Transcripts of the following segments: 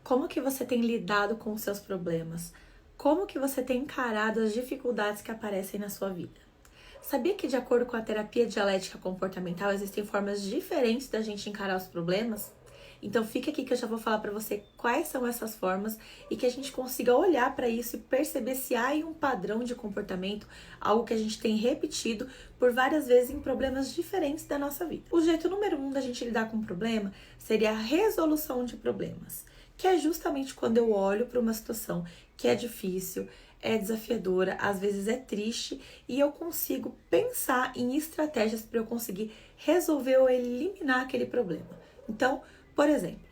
Como que você tem lidado com os seus problemas? Como que você tem encarado as dificuldades que aparecem na sua vida? Sabia que, de acordo com a terapia dialética comportamental, existem formas diferentes da gente encarar os problemas? Então fica aqui que eu já vou falar para você quais são essas formas e que a gente consiga olhar para isso e perceber se há um padrão de comportamento, algo que a gente tem repetido por várias vezes em problemas diferentes da nossa vida. O jeito número 1 da gente lidar com o problema seria a resolução de problemas, que é justamente quando eu olho para uma situação que é difícil, é desafiadora, às vezes é triste, e eu consigo pensar em estratégias para eu conseguir resolver ou eliminar aquele problema. Então, por exemplo,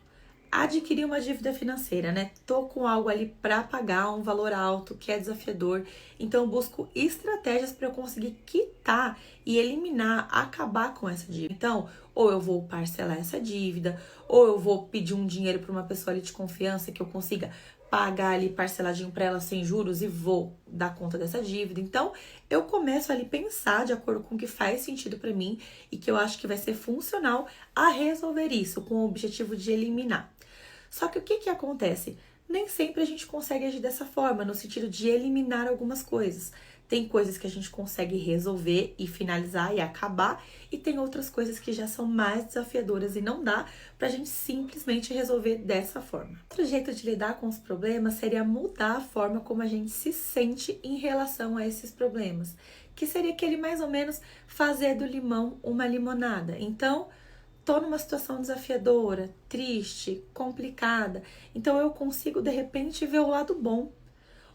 adquirir uma dívida financeira, né? Tô com algo ali para pagar, um valor alto, que é desafiador, então eu busco estratégias para eu conseguir quitar e eliminar, acabar com essa dívida. Então, ou eu vou parcelar essa dívida, ou eu vou pedir um dinheiro para uma pessoa ali de confiança que eu consiga pagar ali parceladinho para ela sem juros e vou dar conta dessa dívida. Então, eu começo ali a pensar de acordo com o que faz sentido para mim e que eu acho que vai ser funcional a resolver isso com o objetivo de eliminar. Só que o que acontece? Nem sempre a gente consegue agir dessa forma, no sentido de eliminar algumas coisas. Tem coisas que a gente consegue resolver e finalizar e acabar, e tem outras coisas que já são mais desafiadoras e não dá pra gente simplesmente resolver dessa forma. Outro jeito de lidar com os problemas seria mudar a forma como a gente se sente em relação a esses problemas, que seria aquele mais ou menos fazer do limão uma limonada. Então, tô numa situação desafiadora, triste, complicada, então eu consigo de repente ver o lado bom.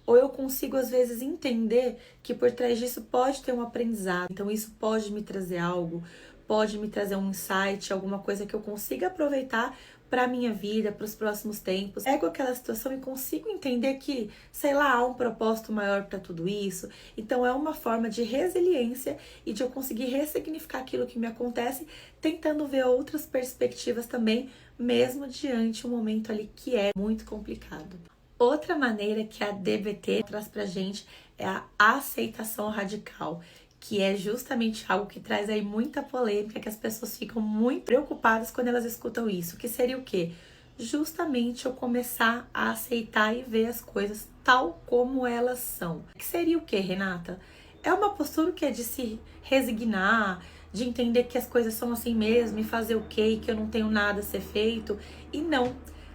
Ou eu consigo, às vezes, entender que por trás disso pode ter um aprendizado. Então, isso pode me trazer algo, pode me trazer um insight, alguma coisa que eu consiga aproveitar para a minha vida, para os próximos tempos. Pego aquela situação e consigo entender que, sei lá, há um propósito maior para tudo isso. Então, é uma forma de resiliência e de eu conseguir ressignificar aquilo que me acontece, tentando ver outras perspectivas também, mesmo diante um momento ali que é muito complicado. Outra maneira que a DBT traz pra gente é a aceitação radical, que é justamente algo que traz aí muita polêmica, que as pessoas ficam muito preocupadas quando elas escutam isso, que seria o quê? Justamente eu começar a aceitar e ver as coisas tal como elas são. Que seria o quê, Renata? É uma postura que é de se resignar, de entender que as coisas são assim mesmo e fazer o quê, e que eu não tenho nada a ser feito. E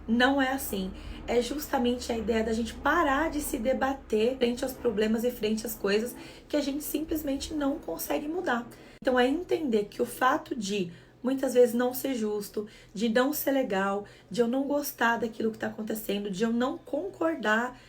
não é assim. É justamente a ideia da gente parar de se debater frente aos problemas e frente às coisas que a gente simplesmente não consegue mudar. Então é entender que o fato de muitas vezes não ser justo, de não ser legal, de eu não gostar daquilo que está acontecendo, de eu não concordar,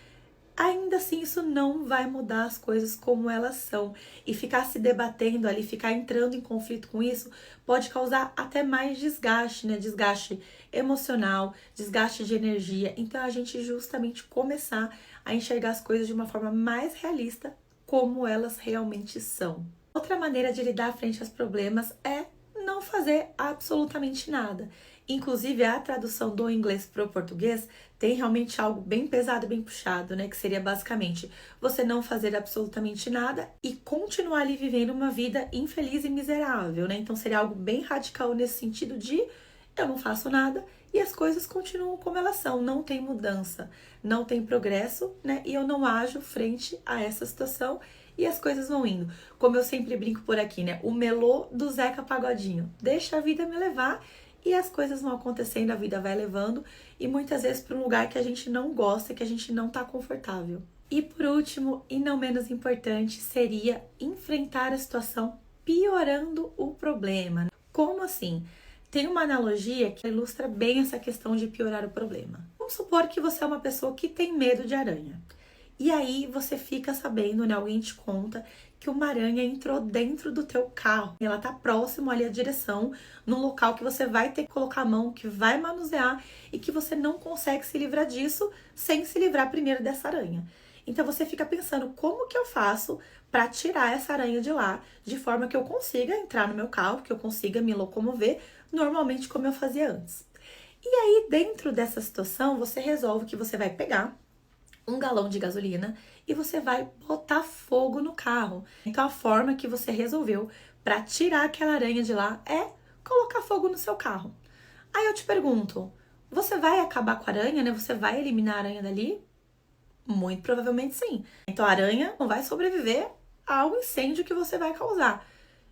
ainda assim isso não vai mudar as coisas como elas são. E ficar se debatendo ali, ficar entrando em conflito com isso, pode causar até mais desgaste, né? Desgaste emocional, desgaste de energia. Então a gente justamente começar a enxergar as coisas de uma forma mais realista, como elas realmente são. Outra maneira de lidar frente aos problemas é não fazer absolutamente nada. Inclusive, a tradução do inglês para o português tem realmente algo bem pesado e bem puxado, né? Que seria basicamente você não fazer absolutamente nada e continuar ali vivendo uma vida infeliz e miserável, né? Então, seria algo bem radical nesse sentido de eu não faço nada e as coisas continuam como elas são, não tem mudança, não tem progresso, né? E eu não ajo frente a essa situação e as coisas vão indo. Como eu sempre brinco por aqui, né? O melô do Zeca Pagodinho. Deixa a vida me levar e as coisas vão acontecendo, a vida vai levando e muitas vezes para um lugar que a gente não gosta, que a gente não tá confortável. E por último, e não menos importante, seria enfrentar a situação piorando o problema. Como assim? Tem uma analogia que ilustra bem essa questão de piorar o problema. Vamos supor que você é uma pessoa que tem medo de aranha. E aí você fica sabendo, né? Alguém te conta que uma aranha entrou dentro do teu carro. Ela tá próximo ali à direção, num local que você vai ter que colocar a mão, que vai manusear e que você não consegue se livrar disso sem se livrar primeiro dessa aranha. Então você fica pensando, como que eu faço para tirar essa aranha de lá, de forma que eu consiga entrar no meu carro, que eu consiga me locomover normalmente como eu fazia antes. E aí, dentro dessa situação, você resolve que você vai pegar um galão de gasolina e você vai botar fogo no carro. Então a forma que você resolveu para tirar aquela aranha de lá é colocar fogo no seu carro. Aí eu te pergunto, Você vai acabar com a aranha, né? Você vai eliminar a aranha dali? Muito provavelmente sim. Então a aranha não vai sobreviver ao incêndio que você vai causar.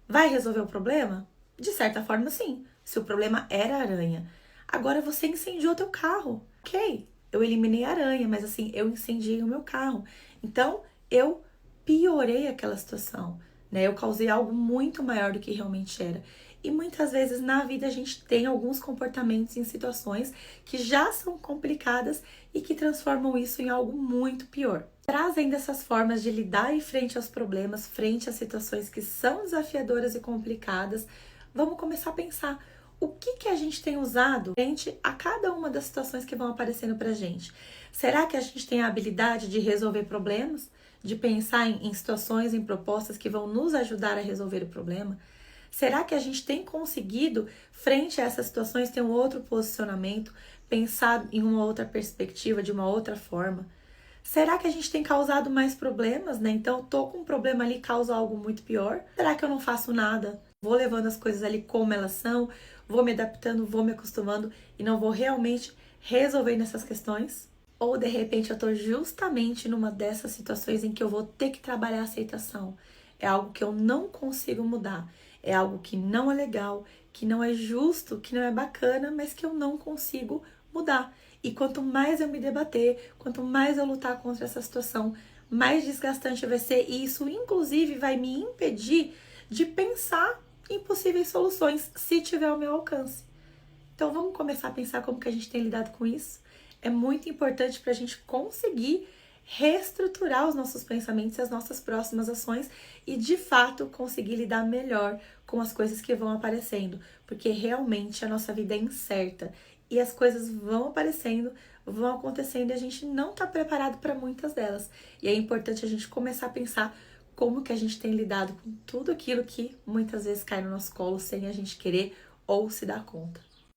Vai resolver o problema? De certa forma, sim. Se o problema era a aranha. Agora você incendiou teu carro. Ok, eu eliminei a aranha, mas assim, eu incendiei o meu carro. Então, eu piorei aquela situação, né? Eu causei algo muito maior do que realmente era. E muitas vezes na vida a gente tem alguns comportamentos em situações que já são complicadas e que transformam isso em algo muito pior. Trazendo essas formas de lidar em frente aos problemas, frente às situações que são desafiadoras e complicadas, vamos começar a pensar o que a gente tem usado frente a cada uma das situações que vão aparecendo pra gente. Será que a gente tem a habilidade de resolver problemas? De pensar em situações, em propostas que vão nos ajudar a resolver o problema? Será que a gente tem conseguido, frente a essas situações, ter um outro posicionamento, pensar em uma outra perspectiva, de uma outra forma? Será que a gente tem causado mais problemas, né? Então, eu tô com um problema ali, causa algo muito pior. Será que eu não faço nada? Vou levando as coisas ali como elas são, vou me adaptando, vou me acostumando e não vou realmente resolver essas questões? Ou de repente eu tô justamente numa dessas situações em que eu vou ter que trabalhar a aceitação. É algo que eu não consigo mudar. É algo que não é legal, que não é justo, que não é bacana, mas que eu não consigo mudar. E quanto mais eu me debater, quanto mais eu lutar contra essa situação, mais desgastante vai ser. E isso, inclusive, vai me impedir de pensar em possíveis soluções, se tiver ao meu alcance. Então, vamos começar a pensar como que a gente tem lidado com isso. É muito importante para a gente conseguir reestruturar os nossos pensamentos e as nossas próximas ações e, de fato, conseguir lidar melhor com as coisas que vão aparecendo, porque realmente a nossa vida é incerta e as coisas vão aparecendo, vão acontecendo e a gente não está preparado para muitas delas. E é importante a gente começar a pensar como que a gente tem lidado com tudo aquilo que muitas vezes cai no nosso colo sem a gente querer ou se dar conta.